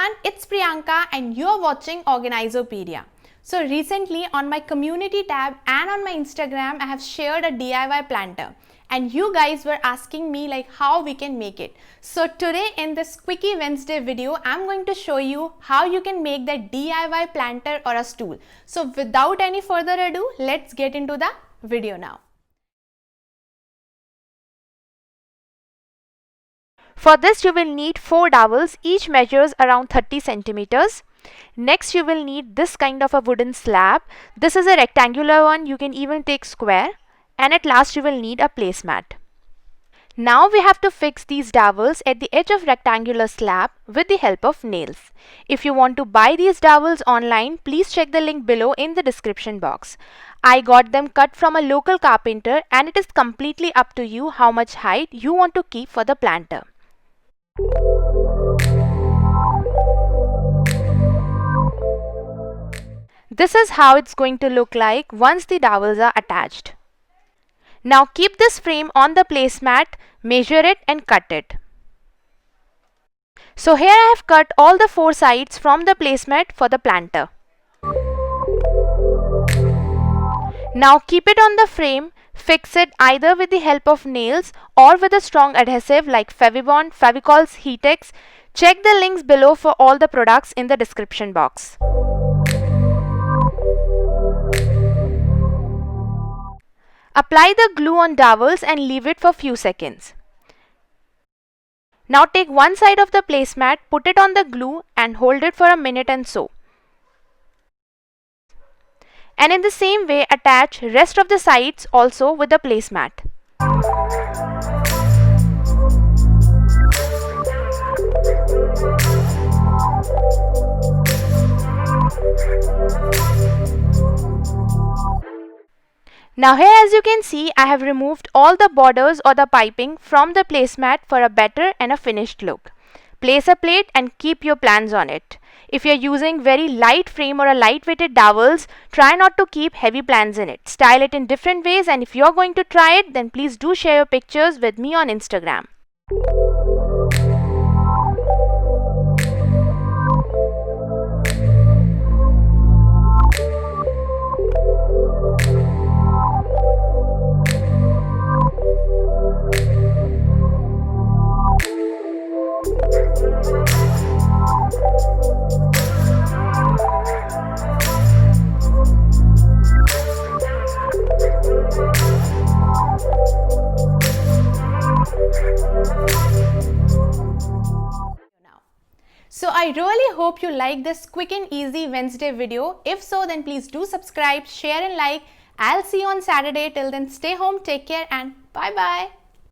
everyone, it's Priyanka and you're watching Organizopedia. So recently on my community tab and on my Instagram, I have shared a DIY planter and you guys were asking me like how we can make it. So today in this Quickie Wednesday video, I'm going to show you how you can make that DIY planter or a stool. So without any further ado, let's get into the video now. For this you will need 4 dowels, each measures around 30 centimeters. Next you will need this kind of a wooden slab. This is a rectangular one, you can even take square. And at last you will need a placemat. Now we have to fix these dowels at the edge of rectangular slab with the help of nails. If you want to buy these dowels online, please check the link below in the description box. I got them cut from a local carpenter and it is completely up to you how much height you want to keep for the planter. This is how it's going to look like once the dowels are attached. Now keep this frame on the placemat, measure it and cut it. So here I have cut all the 4 sides from the placemat for the planter. Now keep it on the frame, fix it either with the help of nails or with a strong adhesive like Fevibond, Fevicol's Heatex. Check the links below for all the products in the description box. Apply the glue on dowels and leave it for few seconds. Now take one side of the placemat, put it on the glue and hold it for a minute and so. And in the same way attach rest of the sides also with the placemat. Now here as you can see, I have removed all the borders or the piping from the placemat for a better and a finished look. Place a plate and keep your plans on it. If you are using very light frame or a light-weighted dowels, try not to keep heavy plans in it. Style it in different ways, and if you are going to try it, then please do share your pictures with me on Instagram. So I really hope you like this quick and easy Wednesday video. If so, then please do subscribe, share and like. I'll see you on Saturday. Till then, stay home, take care and bye-bye.